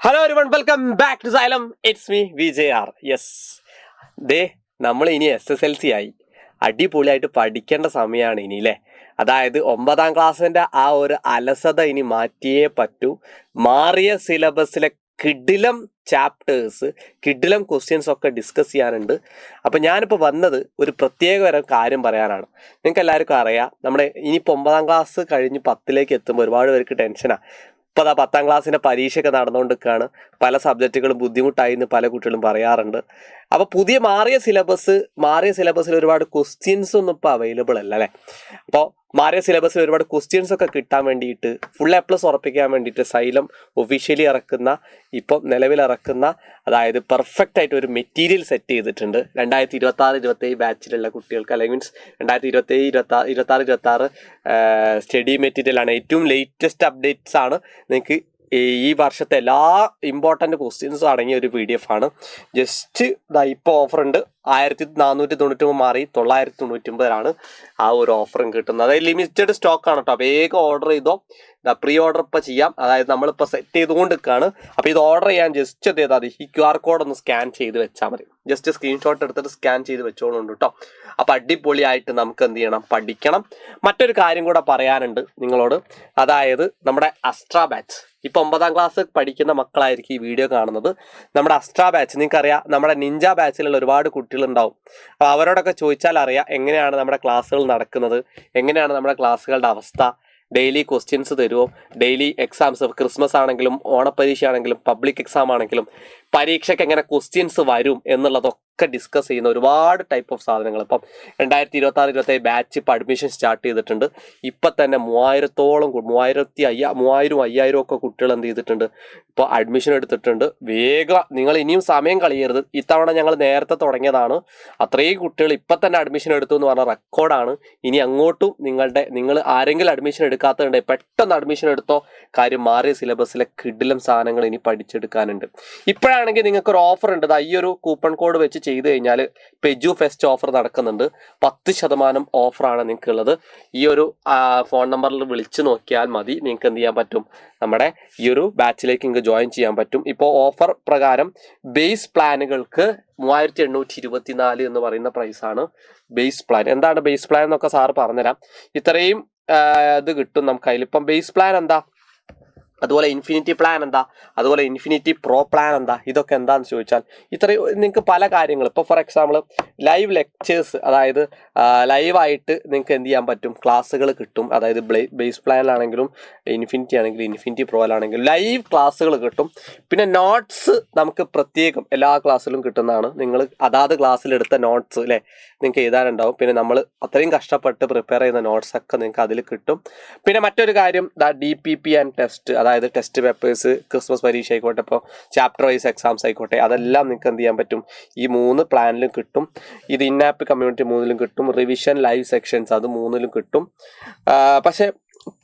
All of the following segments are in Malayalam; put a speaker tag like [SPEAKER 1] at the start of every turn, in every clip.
[SPEAKER 1] Hello everyone, welcome back to Xylem. It's me VJR. Yes, നമ്മൾ ഇനി SSLC ആയി, അടിപൊളിയായിട്ട് പഠിക്കേണ്ട സമയമാണ് ഇനി അല്ലേ. അതായത് 9ാം ക്ലാസ്സിൻ്റെ ആ ഒരു അലസത ഇനി മാറ്റിയേ പറ്റൂ. മാറിയ സിലബസിലെ കിടിലം ചാപ്റ്റേഴ്സ്, കിടിലം ക്വസ്റ്റ്യൻസ് ഒക്കെ ഡിസ്കസ് ചെയ്യാനുണ്ട്. അപ്പം ഞാനിപ്പോൾ വന്നത് ഒരു പ്രത്യേകതരം കാര്യം പറയാനാണ്. നിങ്ങൾക്ക് എല്ലാവർക്കും അറിയാം, നമ്മുടെ ഇനിയിപ്പോൾ 9ാം ക്ലാസ് കഴിഞ്ഞ് 10ലേക്ക് എത്തുമ്പോൾ ഒരുപാട് പേർക്ക് ടെൻഷനാണ്. ഇപ്പോൾ 10ാം ക്ലാസ്സിൻ്റെ പരീക്ഷയൊക്കെ നടന്നുകൊണ്ടിരിക്കുകയാണ്. പല സബ്ജക്റ്റുകളും ബുദ്ധിമുട്ടായി എന്ന് പല കുട്ടികളും പറയാറുണ്ട്. അപ്പോൾ മാറിയ സിലബസിൽ ഒരുപാട് ക്വസ്റ്റ്യൻസ് ഒന്നും ഇപ്പോൾ അവൈലബിൾ അല്ല അല്ലേ. അപ്പോൾ മാറിയ സിലബസിൽ ഒരുപാട് ക്വസ്റ്റ്യൻസ് ഒക്കെ കിട്ടാൻ വേണ്ടിയിട്ട്, ഫുൾ A+ ഉറപ്പിക്കാൻ വേണ്ടിയിട്ട് സൈലം ഒഫീഷ്യലി നിലവിൽ ഇറക്കുന്ന അതായത് പെർഫെക്റ്റ് ആയിട്ട് ഒരു മെറ്റീരിയൽ സെറ്റ് ചെയ്തിട്ടുണ്ട് 2026-27 ബാച്ചിലുള്ള കുട്ടികൾക്ക്. അല്ലെങ്കിൽ മീൻസ് 2027-26 സ്റ്റഡി മെറ്റീരിയലാണ്. ഏറ്റവും ലേറ്റസ്റ്റ് അപ്ഡേറ്റ്സ് ആണ്. നിങ്ങൾക്ക് ഈ വർഷത്തെ എല്ലാ ഇമ്പോർട്ടൻറ്റ് ക്വസ്റ്റ്യൻസും അടങ്ങിയ ഒരു PDF ആണ്. ജസ്റ്റ് ഇപ്പോൾ ഓഫർ ഉണ്ട്. 1499 മാറി 999 ആ ഒരു ഓഫറും കിട്ടുന്നത്. അതായത് ലിമിറ്റഡ് സ്റ്റോക്കാണ് കേട്ടോ. വേഗം ഓർഡർ ചെയ്തോ. പ്രീ ഓർഡർ ഇപ്പോൾ ചെയ്യാം. അതായത് നമ്മളിപ്പോൾ സെറ്റ് ചെയ്തുകൊണ്ട് നിൽക്കുകയാണ്. അപ്പോൾ ഇത് ഓർഡർ ചെയ്യാൻ ജസ്റ്റ് എന്ത് ചെയ്താൽ മതി, ഈ QR കോഡ് ഒന്ന് സ്കാൻ ചെയ്ത് വെച്ചാൽ മതി. ജസ്റ്റ് സ്ക്രീൻഷോട്ട് എടുത്തിട്ട് സ്കാൻ ചെയ്ത് വെച്ചോളുണ്ട് കേട്ടോ. അപ്പോൾ അടിപൊളിയായിട്ട് നമുക്ക് എന്ത് ചെയ്യണം, പഠിക്കണം. മറ്റൊരു കാര്യം കൂടെ പറയാനുണ്ട് നിങ്ങളോട്. അതായത് നമ്മുടെ അസ്ട്രാ ബാച്ച്, ഇപ്പോൾ 9ാം ക്ലാസ് പഠിക്കുന്ന മക്കളായിരിക്കും ഈ വീഡിയോ കാണുന്നത്. നമ്മുടെ അസ്ട്രാ ബാച്ച് നിങ്ങൾക്കറിയാം, നമ്മുടെ നിഞ്ച ബാച്ചിലുള്ള ഒരുപാട് കുട്ടികളുണ്ടാവും. അപ്പോൾ അവരോടൊക്കെ ചോദിച്ചാൽ അറിയാം എങ്ങനെയാണ് നമ്മുടെ ക്ലാസ്സുകൾ നടക്കുന്നത്, എങ്ങനെയാണ് നമ്മുടെ ക്ലാസ്സുകളുടെ അവസ്ഥ. ഡെയിലി ക്വസ്റ്റ്യൻസ് തരുമോ, ഡെയിലി എക്സാംസ്, ക്രിസ്മസ് ആണെങ്കിലും ഓണപ്പരീക്ഷ ആണെങ്കിലും പബ്ലിക് എക്സാം ആണെങ്കിലും പരീക്ഷയ്ക്ക് എങ്ങനെ ക്വസ്റ്റ്യൻസ് വരും എന്നുള്ളതൊക്കെ ഡിസ്കസ് ചെയ്യുന്ന ഒരുപാട് ടൈപ്പ് ഓഫ് സാധനങ്ങൾ. ഇപ്പം 2026-27 ബാച്ച് ഇപ്പോൾ അഡ്മിഷൻ സ്റ്റാർട്ട് ചെയ്തിട്ടുണ്ട്. ഇപ്പം തന്നെ 3000 ഒക്കെ കുട്ടികൾ എന്ത് ചെയ്തിട്ടുണ്ട്, ഇപ്പോൾ അഡ്മിഷൻ എടുത്തിട്ടുണ്ട്. വേഗം നിങ്ങൾ ഇനിയും സമയം കളയരുത്. ഇത്തവണ ഞങ്ങൾ നേരത്തെ തുടങ്ങിയതാണ്. അത്രയും കുട്ടികൾ ഇപ്പം തന്നെ അഡ്മിഷൻ എടുത്തു എന്ന് പറഞ്ഞ റെക്കോർഡാണ്. ഇനി അങ്ങോട്ടും നിങ്ങൾ ആരെങ്കിലും അഡ്മിഷൻ എടുക്കാത്തതുണ്ടെങ്കിൽ പെട്ടെന്ന് അഡ്മിഷൻ എടുത്തോ. കാര്യം മാറിയ സിലബസിലെ കിടിലം സാധനങ്ങൾ ഇനി പഠിച്ചെടുക്കാനുണ്ട്. ഇപ്പോഴാണെങ്കിൽ നിങ്ങൾക്കൊരു ഓഫർ ഉണ്ട്. ഈ ഒരു കൂപ്പൺ കോഡ് വെച്ച് ചെയ്ത് കഴിഞ്ഞാൽ പെജു ഫെസ്റ്റ് ഓഫർ നടക്കുന്നുണ്ട്. 10% ഓഫറാണ് നിങ്ങൾക്കുള്ളത്. ഈ ഒരു ഫോൺ നമ്പറിൽ വിളിച്ച് നോക്കിയാൽ മതി. നിങ്ങൾക്ക് എന്ത് ചെയ്യാൻ പറ്റും, നമ്മുടെ ഈ ഒരു ബാച്ചിലേക്ക് നിങ്ങൾക്ക് ജോയിൻ ചെയ്യാൻ പറ്റും. ഇപ്പോൾ ഓഫർ പ്രകാരം ബേസ് പ്ലാനുകൾക്ക് 3824 എന്ന് പറയുന്ന പ്രൈസാണ് ബേസ് പ്ലാൻ. എന്താണ് ബേസ് പ്ലാൻ എന്നൊക്കെ സാറ് പറഞ്ഞുതരാം. ഇത്രയും ഇത് കിട്ടും നമുക്ക് അതിൽ. ഇപ്പം ബേസ് പ്ലാൻ എന്താ, അതുപോലെ ഇൻഫിനിറ്റി പ്ലാൻ എന്താ, അതുപോലെ ഇൻഫിനിറ്റി പ്രോ പ്ലാൻ എന്താ, ഇതൊക്കെ എന്താണെന്ന് ചോദിച്ചാൽ ഇത്രയും നിങ്ങൾക്ക് പല കാര്യങ്ങൾ. ഇപ്പോൾ ഫോർ എക്സാമ്പിൾ ലൈവ് ലെക്ചേഴ്സ്, അതായത് ലൈവായിട്ട് നിങ്ങൾക്ക് എന്ത് ചെയ്യാൻ പറ്റും, ക്ലാസ്സുകൾ കിട്ടും. അതായത് ബേസ് പ്ലാനിലാണെങ്കിലും ഇൻഫിനിറ്റി ആണെങ്കിലും ഇൻഫിനിറ്റി പ്രോയിലാണെങ്കിലും ലൈവ് ക്ലാസ്സുകൾ കിട്ടും. പിന്നെ നോട്ട്സ് നമുക്ക് പ്രത്യേകം എല്ലാ ക്ലാസ്സിലും കിട്ടുന്നതാണ്. നിങ്ങൾ അതാത് ക്ലാസ്സിലെടുത്ത നോട്ട്സ് അല്ലേ നിങ്ങൾക്ക് എഴുതാനുണ്ടാവും. പിന്നെ നമ്മൾ അത്രയും കഷ്ടപ്പെട്ട് പ്രിപ്പയർ ചെയ്യുന്ന നോട്ട്സൊക്കെ നിങ്ങൾക്ക് അതിൽ കിട്ടും. പിന്നെ മറ്റൊരു കാര്യം DPP ആൻഡ് ടെസ്റ്റ്, അതായത് ടെസ്റ്റ് പേപ്പേഴ്സ്, ക്രിസ്മസ് പരീക്ഷ ആയിക്കോട്ടെ, ഇപ്പോൾ ചാപ്റ്റർ വൈസ് എക്സാംസ് ആയിക്കോട്ടെ, അതെല്ലാം നിങ്ങൾക്ക് എന്ത് ചെയ്യാൻ പറ്റും, ഈ 3 പ്ലാനിലും കിട്ടും. ഇത് ഇന്നാപ്പ് കമ്മ്യൂണിറ്റി 3ലും കിട്ടും. റിവിഷൻ ലൈവ് സെക്ഷൻസ് അത് 3ലും കിട്ടും. പക്ഷേ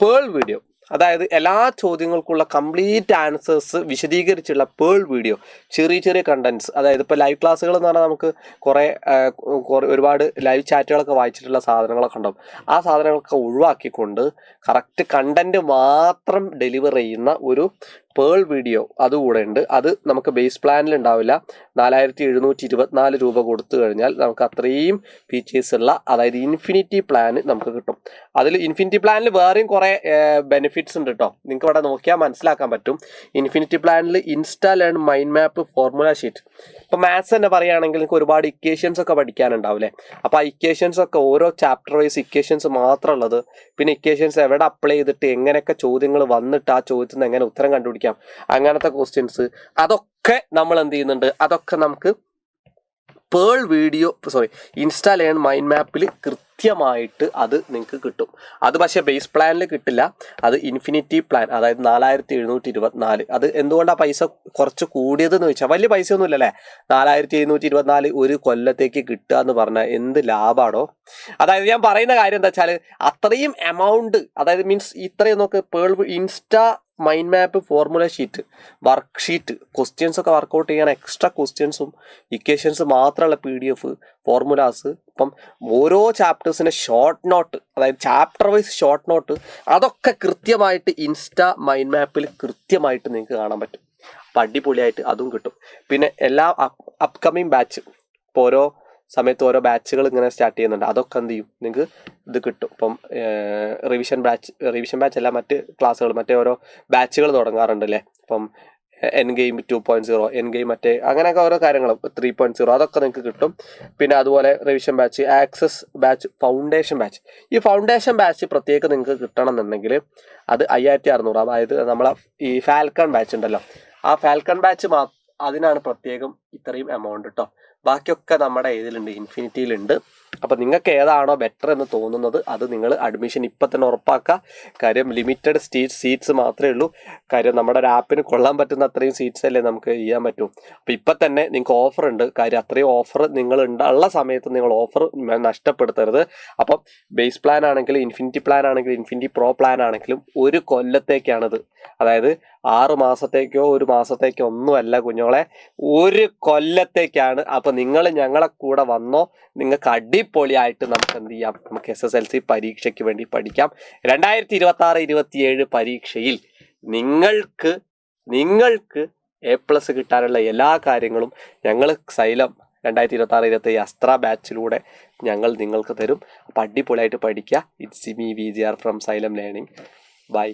[SPEAKER 1] പേൾ വീഡിയോ, അതായത് എല്ലാ ചോദ്യങ്ങൾക്കുള്ള കംപ്ലീറ്റ് ആൻസേഴ്സ് വിശദീകരിച്ചുള്ള പേൾ വീഡിയോ, ചെറിയ കണ്ടൻസ്. അതായത് ഇപ്പോൾ ലൈവ് ക്ലാസ്സുകൾ എന്ന് പറഞ്ഞാൽ നമുക്ക് ഒരുപാട് ലൈവ് ചാറ്റുകളൊക്കെ വായിച്ചിട്ടുള്ള സാധനങ്ങളൊക്കെ ഉണ്ടാവും. ആ സാധനങ്ങളൊക്കെ ഒഴിവാക്കിക്കൊണ്ട് കറക്റ്റ് കണ്ടൻറ്റ് മാത്രം ഡെലിവർ ചെയ്യുന്ന ഒരു പേൾ വീഡിയോ അതുകൂടെ ഉണ്ട്. അത് നമുക്ക് ബേസ് പ്ലാനിൽ ഉണ്ടാവില്ല. 4724 രൂപ കൊടുത്തു കഴിഞ്ഞാൽ നമുക്ക് അത്രയും ഫീച്ചേഴ്സ് ഉള്ള, അതായത് ഇൻഫിനിറ്റി പ്ലാന് നമുക്ക് കിട്ടും. അതിൽ ഇൻഫിനിറ്റി പ്ലാനിൽ വേറെയും കുറേ ബെനിഫിറ്റ്സ് ഉണ്ട് കേട്ടോ. നിങ്ങൾക്ക് ഇവിടെ നോക്കിയാൽ മനസ്സിലാക്കാൻ പറ്റും. ഇൻഫിനിറ്റി പ്ലാനിൽ insta learn mind map, formula sheet. ഇപ്പോൾ മാത്സ് തന്നെ പറയുകയാണെങ്കിൽ നിങ്ങൾക്ക് ഒരുപാട് ഇക്വേഷൻസ് ഒക്കെ പഠിക്കാനുണ്ടാവില്ലേ. അപ്പോൾ ആ ഇക്വേഷൻസ് ഒക്കെ ഓരോ ചാപ്റ്റർ വൈസ് ഇക്വേഷൻസ് മാത്രം ഉള്ളത്. പിന്നെ ഇക്വേഷൻസ് എവിടെ അപ്ലൈ ചെയ്തിട്ട് എങ്ങനെയൊക്കെ ചോദ്യങ്ങൾ വന്നിട്ട് ആ ചോദ്യത്തിൽ നിന്ന് എങ്ങനെ ഉത്തരം കണ്ടുപിടിക്കാം, അങ്ങനത്തെ ക്വസ്റ്റ്യൻസ് അതൊക്കെ നമ്മൾ എന്ത് ചെയ്യുന്നുണ്ട്, അതൊക്കെ നമുക്ക് ഇൻസ്റ്റാ ലേൺ മൈൻഡ് മാപ്പിൽ കൃത്യമായിട്ട് അത് നിങ്ങൾക്ക് കിട്ടും. അത് പക്ഷേ ബേസ് പ്ലാനിൽ കിട്ടില്ല. അത് ഇൻഫിനിറ്റി പ്ലാൻ, അതായത് 4724. അത് എന്തുകൊണ്ടാണ് പൈസ കുറച്ച് കൂടിയതെന്ന് ചോദിച്ചാൽ, വലിയ പൈസ ഒന്നും ഇല്ലല്ലേ. 4724 ഒരു കൊല്ലത്തേക്ക് കിട്ടുക എന്ന് പറഞ്ഞാൽ എന്ത് ലാഭമാണോ. അതായത് ഞാൻ പറയുന്ന കാര്യം എന്താ വെച്ചാൽ, അത്രയും എമൗണ്ട്, അതായത് മീൻസ് ഇത്രയും നോക്ക്, insta mind map, formula sheet, work sheet, questions ഒക്കെ വർക്കൗട്ട് ചെയ്യാൻ എക്സ്ട്രാ ക്വസ്റ്റ്യൻസും ഇക്വേഷൻസ് മാത്രമുള്ള PDF, ഫോർമുലാസ്. ഇപ്പം ഓരോ ചാപ്റ്റേഴ്സിൻ്റെ ഷോർട്ട് നോട്ട്, അതായത് ചാപ്റ്റർ വൈസ് ഷോർട്ട് നോട്ട്, അതൊക്കെ കൃത്യമായിട്ട് ഇൻസ്റ്റാ മൈൻഡ് മാപ്പിൽ കൃത്യമായിട്ട് നിങ്ങൾക്ക് കാണാൻ പറ്റും. അപ്പോൾ അടിപൊളിയായിട്ട് അതും കിട്ടും. പിന്നെ എല്ലാ അപ്കമിങ് ബാച്ച് ഇപ്പോൾ ഓരോ സമയത്ത് ഓരോ ബാച്ചുകൾ ഇങ്ങനെ സ്റ്റാർട്ട് ചെയ്യുന്നുണ്ട്. അതൊക്കെ എന്ത് ചെയ്യും, നിങ്ങൾക്ക് ഇത് കിട്ടും. ഇപ്പം റിവിഷൻ ബാച്ച് അല്ല, മറ്റ് ക്ലാസ്സുകൾ, മറ്റേ ഓരോ ബാച്ചുകൾ തുടങ്ങാറുണ്ടല്ലേ. ഇപ്പം എൻ ഗെയിം 2.0, എൻ ഗെയിം മറ്റേ അങ്ങനെയൊക്കെ ഓരോ കാര്യങ്ങളും 3.0 അതൊക്കെ നിങ്ങൾക്ക് കിട്ടും. പിന്നെ അതുപോലെ revision batch, access batch, foundation batch. ഈ ഫൗണ്ടേഷൻ ബാച്ച് പ്രത്യേകം നിങ്ങൾക്ക് കിട്ടണം എന്നുണ്ടെങ്കിൽ അത് 5600. അതായത് നമ്മളെ ഈ ഫാൽക്കൺ ബാച്ച് ഉണ്ടല്ലോ, ആ ഫാൽക്കൺ ബാച്ച് അതിനാണ് പ്രത്യേകം ഇത്രയും എമൗണ്ട് കേട്ടോ. ബാക്കിയൊക്കെ നമ്മുടെ ഇതിലുണ്ട്, ഇൻഫിനിറ്റിയിലുണ്ട്. അപ്പോൾ നിങ്ങൾക്ക് ഏതാണോ ബെറ്റർ എന്ന് തോന്നുന്നത് അത് നിങ്ങൾ അഡ്മിഷൻ ഇപ്പം തന്നെ ഉറപ്പാക്കുക. കാര്യം ലിമിറ്റഡ് സീറ്റ്സ് മാത്രമേ ഉള്ളൂ. കാര്യം നമ്മുടെ ഒരു ആപ്പിന് കൊള്ളാൻ പറ്റുന്ന അത്രയും സീറ്റ്സ് അല്ലേ നമുക്ക് ചെയ്യാൻ പറ്റൂ. അപ്പോൾ ഇപ്പം തന്നെ നിങ്ങൾക്ക് ഓഫർ ഉണ്ട്. കാര്യം അത്രയും ഓഫർ നിങ്ങൾ ഉള്ള സമയത്ത് നിങ്ങൾ ഓഫർ നഷ്ടപ്പെടുത്തരുത്. അപ്പം ബേസ് പ്ലാൻ ആണെങ്കിലും ഇൻഫിനിറ്റി പ്ലാൻ ആണെങ്കിലും ഇൻഫിനിറ്റി പ്രോ പ്ലാൻ ആണെങ്കിലും 1 കൊല്ലത്തേക്കാണിത്. അതായത് 6 മാസത്തേക്കോ 1 മാസത്തേക്കോ ഒന്നുമല്ല കുഞ്ഞോളെ, 1 കൊല്ലത്തേക്കാണ്. അപ്പോൾ നിങ്ങൾ ഞങ്ങളെ കൂടെ വന്നോ, നിങ്ങൾക്ക് അടിപൊളിയായിട്ട് നമുക്ക് എന്ത് ചെയ്യാം, നമുക്ക് SSLC പരീക്ഷയ്ക്ക് വേണ്ടി പഠിക്കാം. 2026-27 പരീക്ഷയിൽ നിങ്ങൾക്ക് A+ കിട്ടാനുള്ള എല്ലാ കാര്യങ്ങളും ഞങ്ങൾ സൈലം 2026-27 അസ്ത്ര ബാച്ചിലൂടെ ഞങ്ങൾ നിങ്ങൾക്ക് തരും. അപ്പോൾ അടിപൊളിയായിട്ട് പഠിക്കുക. It's me VGR from Xylem learning. By.